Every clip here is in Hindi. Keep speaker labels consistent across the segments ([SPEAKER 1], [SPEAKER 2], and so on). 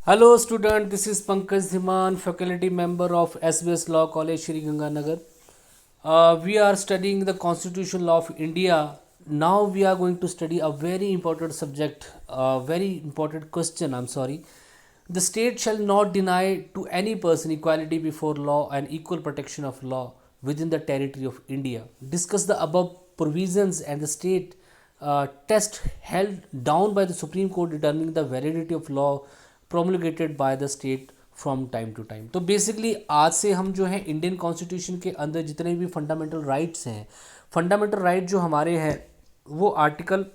[SPEAKER 1] Hello student, this is Pankaj Dhiman, faculty member of SBS Law College, Shri Ganganagar. We are studying the Constitutional Law of India. Now we are going to study a very important subject, a very important question, I'm sorry. The state shall not deny to any person equality before law and equal protection of law within the territory of India. Discuss the above provisions and the state test held down by the Supreme Court determining the validity of law promulgated by the state from time to time. तो बेसिकली आज से हम जो है इंडियन कॉन्स्टिट्यूशन के अंदर जितने भी फंडामेंटल राइट्स हैं, फंडामेंटल राइट जो हमारे हैं वो आर्टिकल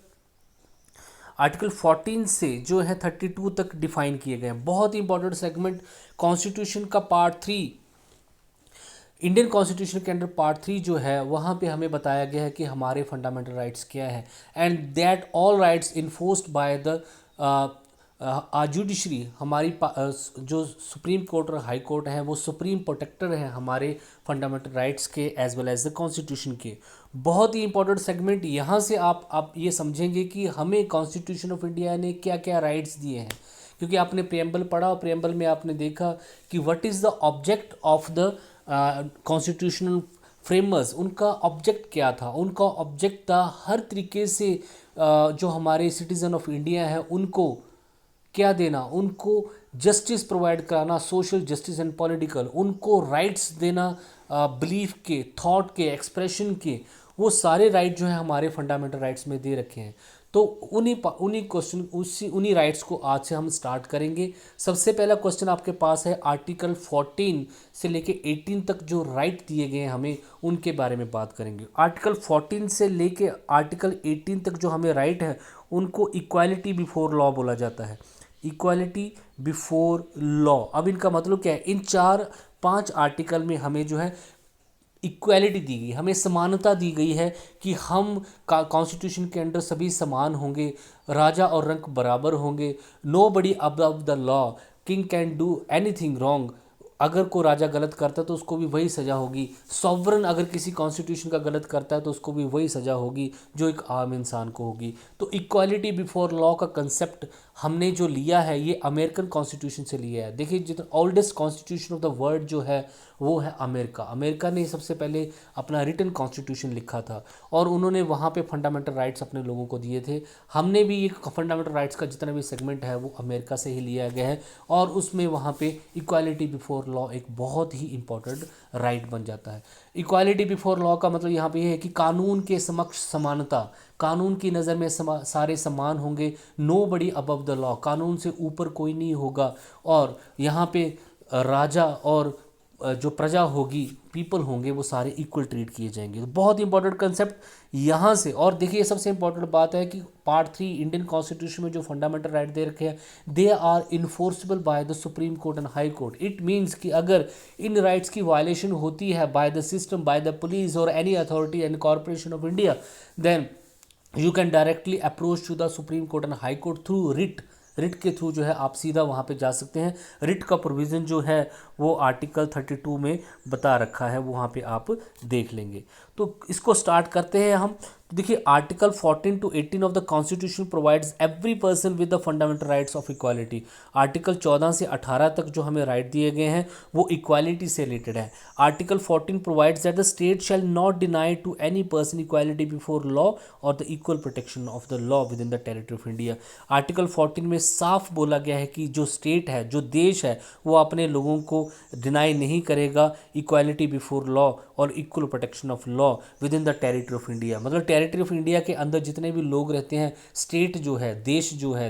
[SPEAKER 1] 14 से जो है 32 तक डिफाइन किए गए हैं। बहुत ही इंपॉर्टेंट सेगमेंट कॉन्स्टिट्यूशन का पार्ट 3, इंडियन कॉन्स्टिट्यूशन के अंडर पार्ट 3 जो है वहाँ पे हमें बताया गया है कि हमारे फंडामेंटल राइट्स क्या है and that all rights enforced by the judiciary. हमारी जो सुप्रीम कोर्ट और हाई कोर्ट है वो सुप्रीम प्रोटेक्टर है हमारे फंडामेंटल राइट्स के as well as the constitution के। बहुत ही इंपॉर्टेंट सेगमेंट यहाँ से आप ये समझेंगे कि हमें कॉन्स्टिट्यूशन ऑफ इंडिया ने क्या क्या राइट्स दिए हैं, क्योंकि आपने प्रेम्बल पढ़ा और प्रेम्बल में आपने देखा कि what is the object of the constitutional framers. उनका ऑब्जेक्ट क्या था? उनका ऑब्जेक्ट था हर तरीके से जो हमारे सिटीज़न ऑफ इंडिया है उनको क्या देना, उनको जस्टिस प्रोवाइड कराना, सोशल जस्टिस एंड पॉलिटिकल, उनको राइट्स देना, बिलीफ के, थॉट के, एक्सप्रेशन के, वो सारे राइट जो हैं हमारे फंडामेंटल राइट्स में दे रखे हैं। तो उन्हीं राइट्स को आज से हम स्टार्ट करेंगे। सबसे पहला क्वेश्चन आपके पास है आर्टिकल 14 से लेके 18 तक जो राइट दिए गए हैं हमें उनके बारे में बात करेंगे। आर्टिकल 14 से लेके आर्टिकल 18 तक जो हमें राइट है उनको इक्वालिटी बिफोर लॉ बोला जाता है। इक्वालिटी बिफोर लॉ, अब इनका मतलब क्या है? इन 4-5 आर्टिकल में हमें जो है इक्वालिटी दी गई, हमें समानता दी गई है कि हम कॉन्स्टिट्यूशन के अंडर सभी समान होंगे, राजा और रंक बराबर होंगे, nobody above the law, king can do anything wrong. अगर कोई राजा गलत करता है तो उसको भी वही सज़ा होगी। सॉवरन अगर किसी कॉन्स्टिट्यूशन का गलत करता है तो उसको भी वही सज़ा होगी जो एक आम इंसान को होगी। तो इक्वालिटी बिफोर लॉ का कंसेप्ट हमने जो लिया है ये अमेरिकन कॉन्स्टिट्यूशन से लिया है। देखिए जितना oldest constitution of the world जो है वो है अमेरिका। अमेरिका ने सबसे पहले अपना रिटन कॉन्स्टिट्यूशन लिखा था और उन्होंने वहाँ पे फंडामेंटल राइट्स अपने लोगों को दिए थे। हमने भी ये फंडामेंटल राइट्स का जितना भी सेगमेंट है वो अमेरिका से ही लिया गया है और उसमें वहाँ पे इक्वालिटी बिफोर लॉ एक बहुत ही इंपॉर्टेंट राइट बन जाता है। इक्वालिटी बिफोर लॉ का मतलब यहाँ पे ये है कि कानून के समक्ष समानता, कानून की नज़र में सारे समान होंगे, nobody above the law, कानून से ऊपर कोई नहीं होगा। और यहाँ पे राजा और जो प्रजा होगी, पीपल होंगे, वो सारे इक्वल ट्रीट किए जाएंगे। तो बहुत इंपॉर्टेंट कंसेप्ट यहाँ से। और देखिए सबसे इंपॉर्टेंट बात है कि पार्ट 3 इंडियन कॉन्स्टिट्यूशन में जो फंडामेंटल राइट दे रखे हैं they are enforceable by the Supreme Court and High Court. It means कि अगर इन राइट्स की वायलेशन होती है by the system, by the police और any authority and corporation of India, then you can directly approach to the Supreme Court and High Court through writ के थ्रू जो है आप सीधा वहाँ पे जा सकते हैं। रिट का प्रोविज़न जो है वो आर्टिकल 32 में बता रखा है, वहाँ पे आप देख लेंगे। तो इसको स्टार्ट करते हैं हम। देखिए article 14 to 18 of the constitution provides every person with the fundamental rights of equality. Article 14 से 18 तक जो हमें राइट दिए गए हैं वो इक्वालिटी से रिलेटेड है। Article 14 provides that the state shall not deny to any person equality before law और the equal protection of the law within the territory of India. Article 14 में साफ बोला गया है कि जो स्टेट है, जो देश है, वो अपने लोगों को डिनाई नहीं करेगा इक्वालिटी बिफोर लॉ और equal protection of law within the territory of India. मतलब टेरिटरी ऑफ इंडिया के अंदर जितने भी लोग रहते हैं, स्टेट जो है,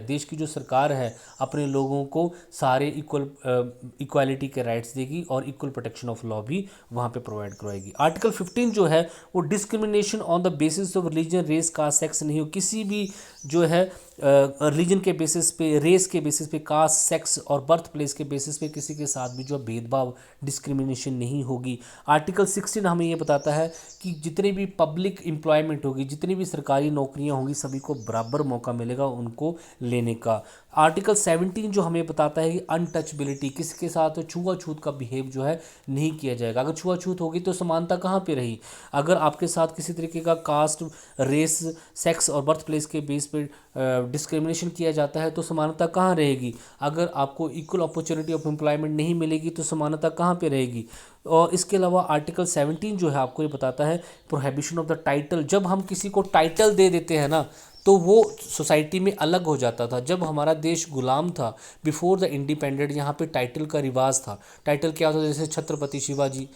[SPEAKER 1] देश की जो सरकार है अपने लोगों को सारे इक्वालिटी के राइट्स देगी और इक्वल प्रोटेक्शन ऑफ लॉ भी वहाँ पे प्रोवाइड करवाएगी। आर्टिकल 15 जो है वो discrimination on the basis of religion, race, caste, sex नहीं हो। किसी भी जो है रिलीजन के बेसिस पे, रेस के बेसिस पे, कास्ट, सेक्स और बर्थ प्लेस के बेसिस पे किसी के साथ भी जो भेदभाव, डिस्क्रिमिनेशन नहीं होगी। आर्टिकल 16 हमें ये बताता है कि जितनी भी पब्लिक एम्प्लॉयमेंट होगी, जितनी भी सरकारी नौकरियां होंगी, सभी को बराबर मौका मिलेगा उनको लेने का। आर्टिकल 17 जो हमें बताता है कि अनटचबिलिटी, किसी के साथ छुआछूत का बिहेव जो है नहीं किया जाएगा। अगर छुआछूत होगी तो समानता कहाँ पे रही? अगर आपके साथ किसी तरीके का कास्ट, रेस, सेक्स और बर्थ प्लेस के बेस पे डिस्क्रिमिनेशन किया जाता है तो समानता कहाँ रहेगी? अगर आपको इक्वल अपॉर्चुनिटी ऑफ एम्प्लॉयमेंट नहीं मिलेगी तो समानता कहाँ पे रहेगी? और इसके अलावा आर्टिकल 17 जो है आपको ये बताता है प्रोहिबिशन ऑफ द टाइटल। जब हम किसी को टाइटल दे देते हैं ना तो वो सोसाइटी में अलग हो जाता था। जब हमारा देश गुलाम था बिफोर द इंडिपेंडेंट, यहाँ पे टाइटल का रिवाज था। टाइटल क्या होता था? जैसे छत्रपति शिवाजी,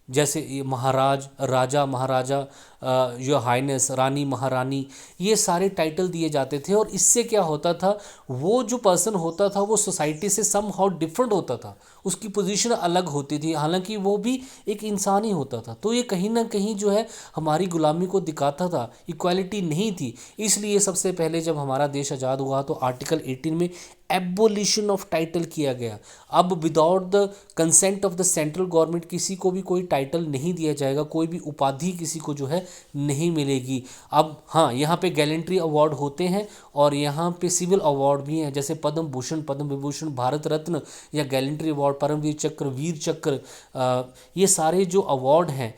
[SPEAKER 1] जैसे ये महाराज, राजा, महाराजा, योर हाइनेस, रानी, महारानी, ये सारे टाइटल दिए जाते थे। और इससे क्या होता था, वो जो पर्सन होता था वो सोसाइटी से सम हाउ डिफरेंट होता था, उसकी पोजीशन अलग होती थी, हालांकि वो भी एक इंसान ही होता था। तो ये कहीं ना कहीं जो है हमारी गुलामी को दिखाता था, इक्वालिटी नहीं थी। इसलिए सबसे पहले जब हमारा देश आज़ाद हुआ तो आर्टिकल 18 में एबोलिशन ऑफ टाइटल किया गया। अब without the consent of the central government किसी को भी कोई टाइटल नहीं दिया जाएगा, कोई भी उपाधि किसी को जो है नहीं मिलेगी। अब हाँ, यहाँ पे गैलेंट्री अवार्ड होते हैं और यहाँ पे सिविल अवार्ड भी हैं, जैसे पद्म भूषण, पद्म विभूषण, भारत रत्न या गैलेंट्री अवार्ड, परमवीर चक्र, वीर चक्र, ये सारे जो अवार्ड हैं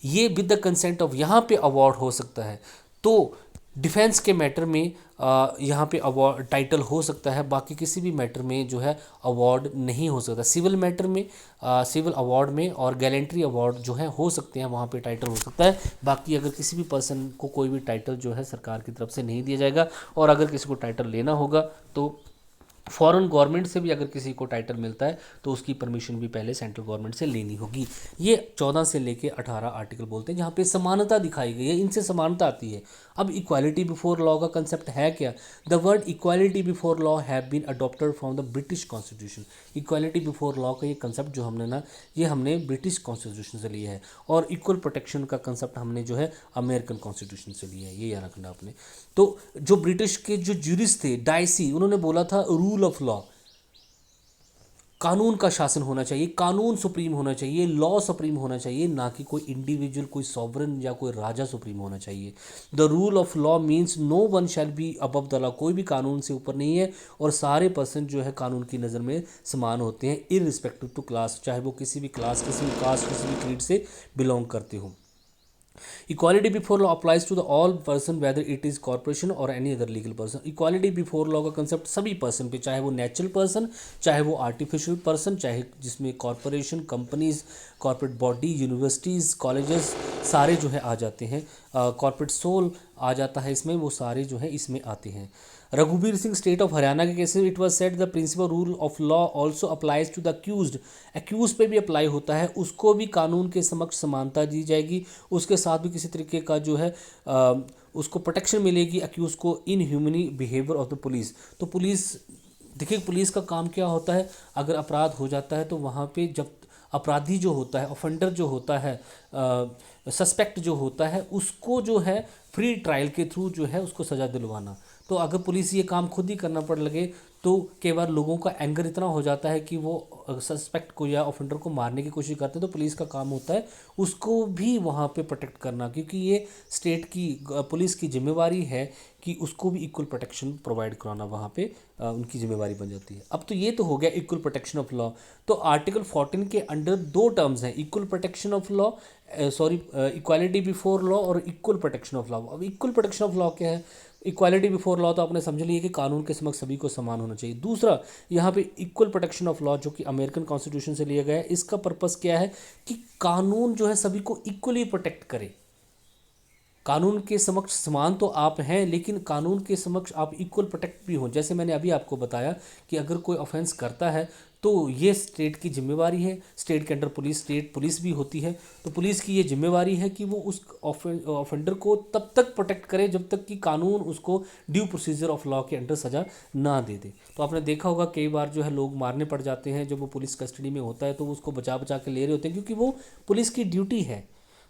[SPEAKER 1] ये विद द कंसेंट ऑफ यहाँ पे अवार्ड हो सकता है। तो डिफेंस के मैटर में यहाँ पे अवार्ड टाइटल हो सकता है, बाकी किसी भी मैटर में जो है अवार्ड नहीं हो सकता। सिविल मैटर में सिविल अवार्ड में और गैलेंट्री अवार्ड जो है हो सकते हैं, वहाँ पे टाइटल हो सकता है। बाकी अगर किसी भी पर्सन को कोई भी टाइटल जो है सरकार की तरफ से नहीं दिया जाएगा। और अगर किसी को टाइटल लेना होगा तो फॉरेन गवर्नमेंट से भी अगर किसी को टाइटल मिलता है तो उसकी परमिशन भी पहले सेंट्रल गवर्नमेंट से लेनी होगी। ये 14 से लेके 18 आर्टिकल बोलते हैं जहाँ पे समानता दिखाई गई है, इनसे समानता आती है। अब इक्वालिटी बिफोर लॉ का कंसेप्ट है क्या? The word equality before law have been adopted from the British constitution. Equality before law का ये कंसेप्ट जो हमने ना, ये हमने ब्रिटिश कॉन्स्टिट्यूशन से लिया है। और इक्वल प्रोटेक्शन का कंसेप्ट हमने जो है अमेरिकन कॉन्स्टिट्यूशन से लिया है, ये याद रखना आपने। तो जो ब्रिटिश के जो ज्यूरिस्ट थे, डाइसी, उन्होंने बोला था रूल ऑफ लॉ, कानून का शासन होना चाहिए, कानून सुप्रीम होना चाहिए, लॉ सुप्रीम होना चाहिए, ना कि कोई इंडिविजुअल, कोई सॉवरन या कोई राजा सुप्रीम होना चाहिए। The rule of law means no one shall be above the law. कोई भी कानून से ऊपर नहीं है और सारे पर्सन जो है कानून की नज़र में समान होते हैं, इररिस्पेक्टिव टू क्लास, चाहे वो किसी भी क्लास, किसी भी कास्ट, किसी भी क्रीड से बिलोंग करते हो। Equality before law applies to the all person whether it is corporation और any other legal person. Equality before law का कंसेप्ट सभी पर्सन पे, चाहे वो नेचुरल पर्सन, चाहे वो आर्टिफिशियल पर्सन, चाहे जिसमें corporation, companies, corporate body, universities, colleges सारे जो है आ जाते हैं। कॉर्पोरेट सोल आ जाता है इसमें, वो सारे जो है इसमें आते हैं। रघुवीर सिंह स्टेट ऑफ हरियाणा के केस में it was said the principle rule of law also applies to the accused. Accuse पे भी अप्लाई होता है, उसको भी कानून के समक्ष समानता दी जाएगी, उसके साथ भी किसी तरीके का जो है उसको प्रोटेक्शन मिलेगी अक्यूज को इन ह्यूमनी बिहेवियर ऑफ द पुलिस। तो पुलिस, देखिए पुलिस का काम क्या होता है, अगर अपराध हो जाता है तो वहाँ पे जब अपराधी जो होता है, ऑफेंडर जो होता है, सस्पेक्ट जो होता है, उसको जो है फ्री ट्रायल के थ्रू जो है उसको सज़ा दिलवाना। तो अगर पुलिस ये काम खुद ही करना पड़ लगे तो कई बार लोगों का एंगर इतना हो जाता है कि वो सस्पेक्ट को या ऑफेंडर को मारने की कोशिश करते हैं। तो पुलिस का काम होता है उसको भी वहाँ पे प्रोटेक्ट करना, क्योंकि ये स्टेट की पुलिस की जिम्मेवारी है कि उसको भी इक्वल प्रोटेक्शन प्रोवाइड कराना, वहाँ पे उनकी जिम्मेवारी बन जाती है। अब तो ये तो हो गया इक्वल प्रोटेक्शन ऑफ लॉ। तो आर्टिकल 14 के अंडर दो टर्म्स हैं, equal protection of law, equality before law और इक्वल प्रोटेक्शन ऑफ लॉ। अब इक्वल प्रोटेक्शन ऑफ लॉ क्या है? इक्वालिटी बिफोर लॉ तो आपने समझ लिया कि कानून के समक्ष सभी को समान होना चाहिए। दूसरा यहाँ पे इक्वल प्रोटेक्शन ऑफ लॉ जो कि अमेरिकन कॉन्स्टिट्यूशन से लिया गया है, इसका पर्पस क्या है कि कानून जो है सभी को इक्वली प्रोटेक्ट करे। कानून के समक्ष समान तो आप हैं, लेकिन कानून के समक्ष आप इक्वल प्रोटेक्ट भी हों। जैसे मैंने अभी आपको बताया कि अगर कोई ऑफेंस करता है तो ये स्टेट की जिम्मेवारी है, स्टेट के अंडर पुलिस, स्टेट पुलिस भी होती है, तो पुलिस की ये जिम्मेवारी है कि वो उस ऑफेंडर को तब तक प्रोटेक्ट करे जब तक कि कानून उसको ड्यू प्रोसीजर ऑफ लॉ के अंडर सज़ा ना दे दे। तो आपने देखा होगा कई बार जो है लोग मारने पड़ जाते हैं, जब वो पुलिस कस्टडी में होता है तो वो उसको बचा बचा के ले रहे होते हैं, क्योंकि वो पुलिस की ड्यूटी है।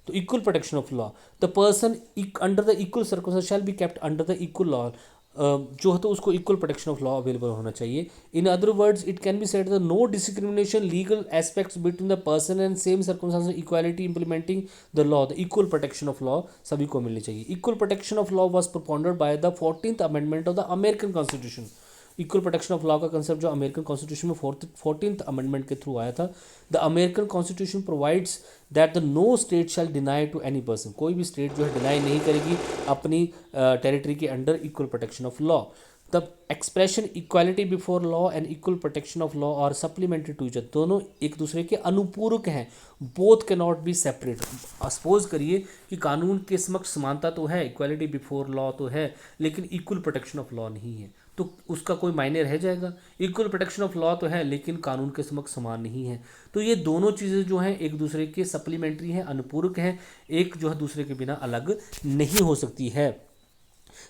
[SPEAKER 1] तो equal protection of law, the person under the equal circumstances shall be kept under the equal law, जो है तो उसको equal protection of law available होना चाहिए। In other words it can be said the no discrimination legal aspects between the person and same circumstances, equality implementing the law, the equal protection of law सभी को मिलनी चाहिए। Equal protection of law was propounded by the 14th amendment of the American constitution. Equal protection of law का कंसेप्ट जो अमेरिकन कॉन्स्टिट्यूशन में 14th अमेंडमेंट के थ्रू आया था। The American constitution provides that the no state shall deny to any person, कोई भी स्टेट जो है डिनाई नहीं करेगी अपनी टेरिटरी के under equal protection of law. The expression equality before law and equal protection of law are supplementary to each other, दोनों एक दूसरे के अनुपूरक हैं, both can not be separate. Suppose करिए कि कानून के समक्ष समानता तो है, इक्वालिटी बिफोर लॉ तो है, लेकिन इक्वल प्रोटेक्शन ऑफ लॉ नहीं है, तो उसका कोई मायने रह जाएगा। इक्वल प्रोटेक्शन ऑफ लॉ तो है लेकिन कानून के समक्ष समान नहीं है। तो ये दोनों चीज़ें जो हैं एक दूसरे के सप्लीमेंट्री हैं, अनुपूरक हैं, एक जो है दूसरे के बिना अलग नहीं हो सकती है।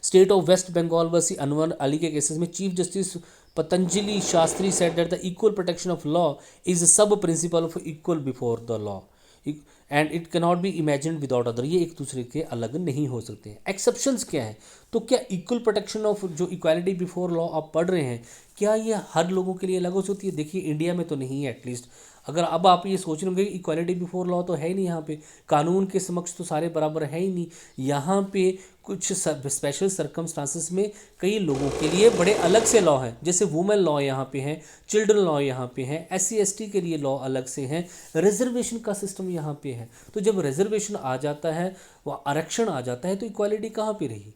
[SPEAKER 1] स्टेट ऑफ वेस्ट बंगाल वर्सी अनवर अली के केसेस में chief justice Patanjali Shastri said that the equal protection of law is sub principle of equal before the law and it can not be imagined without other, ये एक दूसरे के अलग नहीं हो सकते हैं। एक्सेप्शंस क्या है? तो क्या इक्वल प्रोटेक्शन ऑफ जो इक्वालिटी बिफोर लॉ आप पढ़ रहे हैं, क्या ये हर लोगों के लिए अलग हो सकती है? देखिए इंडिया में तो नहीं है एटलीस्ट। अगर अब आप ये सोच रहे होंगे कि इक्वालिटी बिफोर लॉ तो है ही नहीं, यहाँ पे कानून के समक्ष तो सारे बराबर है ही नहीं, यहाँ पे कुछ स्पेशल सर्कमस्टांसेस में कई लोगों के लिए बड़े अलग से लॉ हैं, जैसे वुमेन लॉ यहाँ पे हैं, चिल्ड्रन लॉ यहाँ पे हैं, SC ST के लिए लॉ अलग से हैं, रिजर्वेशन का सिस्टम यहाँ पे है। तो जब रिजर्वेशन आ जाता है, वह आरक्षण आ जाता है, तो इक्वालिटी कहाँ पे रही?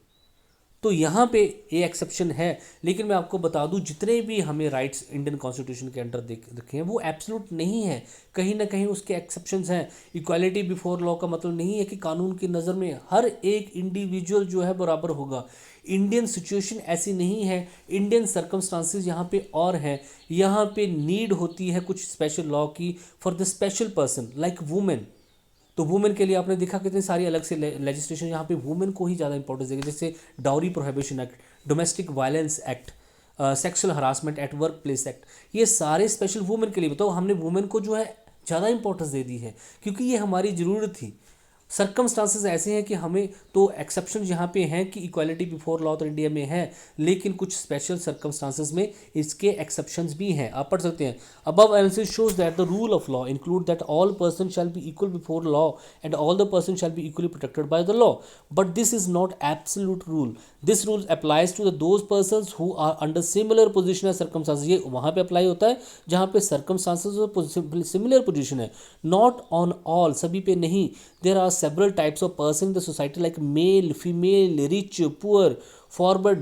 [SPEAKER 1] तो यहाँ पे ये एक्सेप्शन है। लेकिन मैं आपको बता दूँ जितने भी हमें राइट्स इंडियन कॉन्स्टिट्यूशन के अंडर देख रखे हैं वो एब्सोल्यूट नहीं है, कहीं ना कहीं उसके एक्सेप्शंस हैं। इक्वालिटी बिफोर लॉ का मतलब नहीं है कि कानून की नज़र में हर एक इंडिविजुअल जो है बराबर होगा। इंडियन सिचुएशन ऐसी नहीं है, इंडियन सर्कमस्टांसेस यहाँ पे और हैं, यहाँ पे नीड होती है कुछ स्पेशल लॉ की for the special person like women. तो वुमेन के लिए आपने देखा कितनी सारी अलग से लेजिस्लेशन यहाँ पे वुमेन को ही ज़्यादा इंपॉर्टेंस देगी, जैसे dowry prohibition act, domestic violence act, sexual harassment at work place act, ये सारे स्पेशल वुमेन के लिए। बताओ हमने वुमेन को जो है ज़्यादा इंपॉर्टेंस दे दी है क्योंकि ये हमारी ज़रूरत थी। सर्कमस्टांसेस ऐसे हैं कि हमें तो एक्सेप्शन यहाँ पे हैं कि इक्वालिटी बिफोर लॉ तो इंडिया में है, लेकिन कुछ स्पेशल सर्कमस्टांसेस में इसके एक्सेप्शंस भी हैं। आप पढ़ सकते हैं। Above analysis shows that the rule of law include that all person shall be equal before law and all the person shall be equally protected by the law, but this is not absolute rule. This rule applies to the those persons who are under similar position as circumstances. ये वहाँ पे अप्लाई होता है जहाँ पे सर्कमस्टांसेस और सिमिलर पोजिशन है, नॉट ऑन ऑल, सभी पे नहीं। There are several types of person in the society like male, female, rich, poor, forward,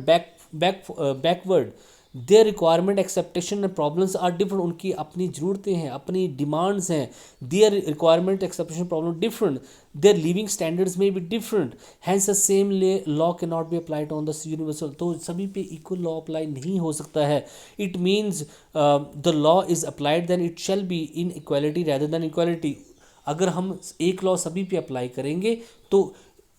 [SPEAKER 1] backward. Their requirement, expectation and problems are different. उनकी अपनी ज़रूरतें हैं, अपनी डिमांड्स हैं। Their requirement, expectation, problem different. Their living standards may be different. Hence the same law cannot be applied on the universal. तो सभी पे equal law apply नहीं हो सकता है। It means the law is applied then it shall be inequality rather than equality. अगर हम एक लॉ सभी पे अप्लाई करेंगे तो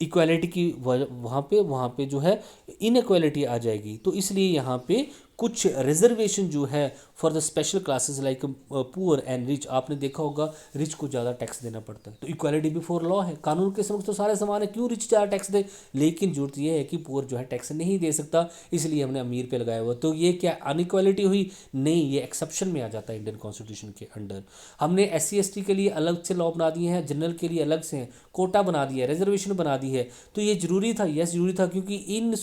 [SPEAKER 1] इक्वालिटी की वहाँ पे जो है इनइक्वालिटी आ जाएगी। तो इसलिए यहाँ पे कुछ रिजर्वेशन जो है for the special classes like poor and rich, आपने देखा होगा रिच को ज़्यादा टैक्स देना पड़ता है। तो इक्वालिटी बिफोर लॉ है, कानून के समक्ष तो सारे समान है, क्यों रिच ज़्यादा टैक्स दे? लेकिन जरूरत यह है कि पुअर जो है टैक्स नहीं दे सकता, इसलिए हमने अमीर पे लगाया हुआ। तो ये क्या अनइक्वालिटी हुई? नहीं, ये एक्सेप्शन में आ जाता है इंडियन कॉन्स्टिट्यूशन के अंडर। हमने SC ST के लिए अलग से लॉ बना दिए हैं, जनरल के लिए अलग से हैं, कोटा बना दिया है, रिजर्वेशन बना दी है। तो ये ज़रूरी था, यस ज़रूरी था, क्योंकि इन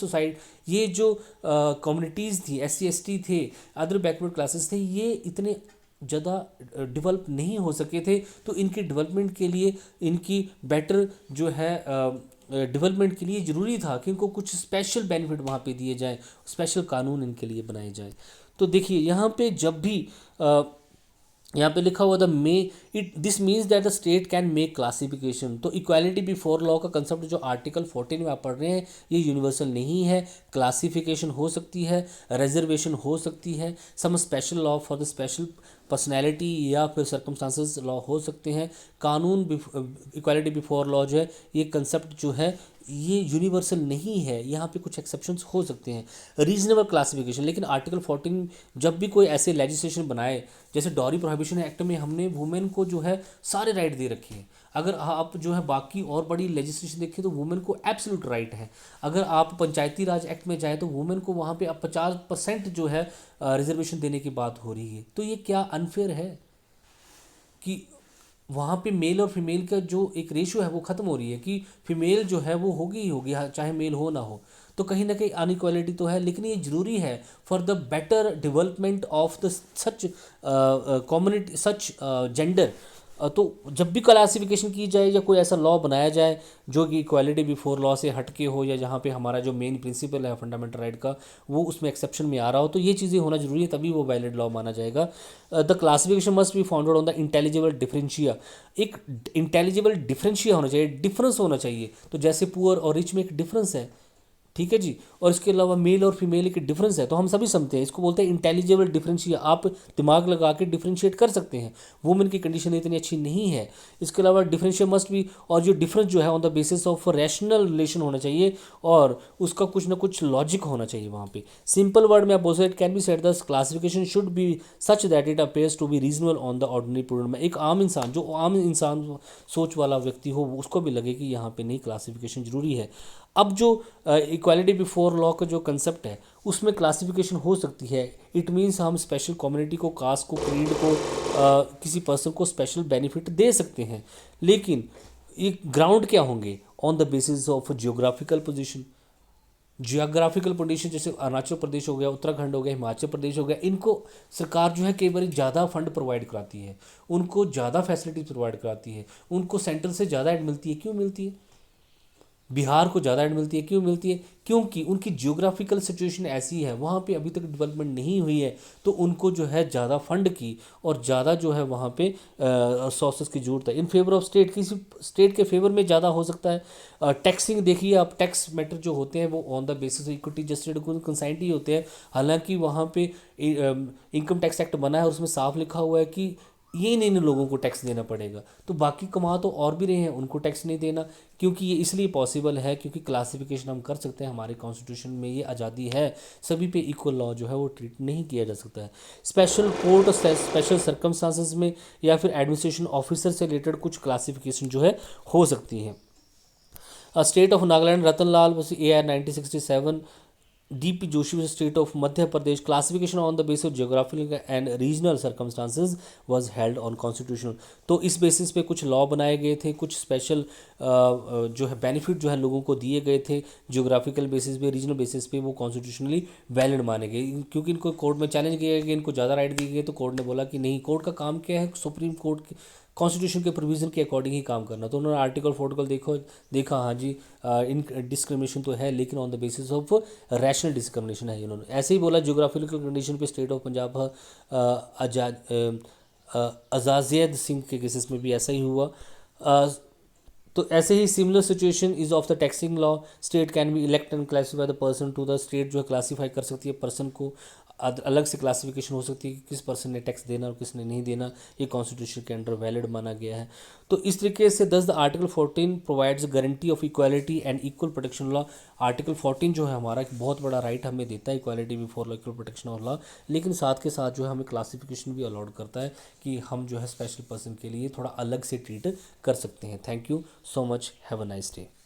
[SPEAKER 1] ये जो कम्युनिटीज़ थी, SC ST थे, अदर बैकवर्ड क्लासेस थे, ये इतने ज़्यादा डेवलप नहीं हो सके थे। तो इनकी डेवलपमेंट के लिए, इनकी बेटर जो है डेवलपमेंट के लिए ज़रूरी था कि इनको कुछ स्पेशल बेनिफिट वहाँ पे दिए जाएँ, स्पेशल कानून इनके लिए बनाए जाएँ। तो देखिए यहाँ पे जब भी यहाँ पे लिखा हुआ the may it this means that the state can make classification. तो इक्वालिटी बिफोर लॉ का कंसेप्ट जो आर्टिकल 14 में आप पढ़ रहे हैं ये यूनिवर्सल नहीं है। क्लासिफिकेशन हो सकती है, रिजर्वेशन हो सकती है, some special law for the special personality या फिर सर्कमस्टांसेस लॉ हो सकते हैं। कानून इक्वालिटी बिफोर लॉ जो है ये कंसेप्ट जो है ये यूनिवर्सल नहीं है, यहाँ पे कुछ एक्सेप्शंस हो सकते हैं। रीजनेबल क्लासिफिकेशन, लेकिन आर्टिकल 14 जब भी कोई ऐसे लेजिस्लेशन बनाए, जैसे डॉरी प्रोहिबिशन एक्ट में हमने वुमेन को जो है सारे राइट दे रखे हैं। अगर आप जो है बाकी और बड़ी लेजिस्लेशन देखें तो वुमेन को एब्सोल्यूट राइट है। अगर आप पंचायती राज एक्ट में जाए तो वुमेन को वहाँ पे अब 50% जो है रिजर्वेशन देने की बात हो रही है। तो ये क्या अनफेयर है कि वहाँ पे मेल और फीमेल का जो एक रेशियो है वो ख़त्म हो रही है कि फीमेल जो है वो होगी ही होगी, चाहे मेल हो ना हो। तो कहीं ना कहीं अनइक्वालिटी तो है, लेकिन ये ज़रूरी है for the better development of the such community, such gender. तो जब भी क्लासिफिकेशन की जाए या कोई ऐसा लॉ बनाया जाए जो कि इक्वालिटी बिफोर लॉ से हटके हो, या जहाँ पे हमारा जो मेन प्रिंसिपल है फंडामेंटल राइट का वो उसमें एक्सेप्शन में आ रहा हो, तो ये चीज़ें होना जरूरी है, तभी वो वैलिड लॉ माना जाएगा। The classification must be founded on the intelligible differentia. एक इंटेलिजिबल डिफरेंशिया होना चाहिए, डिफरेंस होना चाहिए। तो जैसे पुअर और रिच में एक डिफरेंस है, ठीक है जी, और इसके अलावा मेल और फीमेल एक डिफरेंस है, तो हम सभी समझते हैं, इसको बोलते हैं इंटेलिजिबल डिफरेंशिया। आप दिमाग लगा के डिफरेंशिएट कर सकते हैं। वुमेन की कंडीशन इतनी अच्छी नहीं है। इसके अलावा डिफरेंशिएट मस्ट भी, और जो डिफरेंस जो है on the basis of rational relation होना चाहिए, और उसका कुछ ना कुछ लॉजिक होना चाहिए वहाँ पे। सिंपल वर्ड में आप बोल सकते, it can be said the classification should be such that it appears to be reasonable on the ordinary prudent man. एक आम इंसान, जो आम इंसान सोच वाला व्यक्ति हो, उसको भी लगे कि यहाँ पे नहीं, क्लासिफिकेशन जरूरी है। अब जो इक्वालिटी बिफोर लॉ का जो कंसेप्ट है उसमें क्लासिफिकेशन हो सकती है। इट मीन्स हम स्पेशल कम्युनिटी को, कास्ट को, क्रीड को, किसी पर्सन को स्पेशल बेनिफिट दे सकते हैं, लेकिन ये ग्राउंड क्या होंगे? On the basis of geographical position. Geographical position जैसे अरुणाचल प्रदेश हो गया, उत्तराखंड हो गया, हिमाचल प्रदेश हो गया, इनको सरकार जो है कई बार ज़्यादा फंड प्रोवाइड कराती है, उनको ज़्यादा फैसिलिटी प्रोवाइड कराती है, उनको सेंटर से ज़्यादा एड मिलती है। क्यों मिलती है? बिहार को ज़्यादा एड मिलती है, क्यों मिलती है? क्योंकि उनकी जियोग्राफिकल सिचुएशन ऐसी है, वहाँ पे अभी तक डेवलपमेंट नहीं हुई है, तो उनको जो है ज़्यादा फंड की और ज़्यादा जो है वहाँ पे सोर्सेस की जरूरत है। इन फेवर ऑफ स्टेट, किसी स्टेट के फेवर में ज़्यादा हो सकता है। टैक्सिंग देखिए आप, टैक्स मैटर जो होते हैं वो ऑन द बेसिस इक्विटी जस्टेड कंसाइंट ही होते हैं। हालांकि वहाँ पे इनकम टैक्स एक्ट बना है, उसमें साफ लिखा हुआ है कि ये इन लोगों को टैक्स देना पड़ेगा, तो बाकी कमा तो और भी रहे हैं, उनको टैक्स नहीं देना। क्योंकि ये इसलिए पॉसिबल है क्योंकि क्लासिफिकेशन हम कर सकते हैं, हमारे कॉन्स्टिट्यूशन में ये आज़ादी है, सभी पे इक्वल लॉ जो है वो ट्रीट नहीं किया जा सकता है। स्पेशल कोर्ट और स्पेशल सर्कमस्टांसेस में या फिर एडमिनिस्ट्रेशन ऑफिसर से रिलेटेड कुछ क्लासिफिकेशन जो है हो सकती हैं। State of Nagaland, Ratanlal AR 1967, DP Joshi state of Madhya Pradesh, classification on the basis of geographical and regional circumstances was held on constitutional. तो इस बेसिस पे कुछ लॉ बनाए गए थे, कुछ स्पेशल जो है बेनिफिट जो है लोगों को दिए गए थे जियोग्राफिकल बेसिस पे, रीजनल बेसिस पे, वो कॉन्स्टिट्यूशनली वैलिड माने गए। क्योंकि इनको कोर्ट में चैलेंज किया गया, इनको ज़्यादा राइट दिए गए, तो कोर्ट ने बोला कि नहीं, कोर्ट का काम क्या है? सुप्रीम कोर्ट कॉन्स्टिट्यूशन के प्रोविज़न के अकॉर्डिंग ही काम करना। तो उन्होंने आर्टिकल 4 को देखा, हाँ जी, इन डिस्क्रिमिनेशन तो है, लेकिन on the basis of rational discrimination है। इन्होंने ऐसे ही बोला जियोग्राफिकल कंडीशन पे स्टेट ऑफ पंजाब अजाजियद सिंह के केसेस में भी ऐसा ही हुआ। तो ऐसे ही similar situation is of the taxing law, state can be elect and classify the person to the state, जो है क्लासीफाई कर सकती है पर्सन को, अलग से क्लासिफिकेशन हो सकती है कि किस पर्सन ने टैक्स देना और किसने नहीं देना, ये कॉन्स्टिट्यूशन के अंडर वैलिड माना गया है। तो इस तरीके से 10 the article 14 provides guarantee of equality and equal protection law. Article 14 जो है हमारा एक बहुत बड़ा राइट हमें देता है, equality before law, equal protection of law, लेकिन साथ के साथ जो है हमें क्लासिफिकेशन भी अलाउड करता है कि हम जो है स्पेशल पर्सन के लिए थोड़ा अलग से ट्रीट कर सकते हैं। Thank you so much, have a nice day.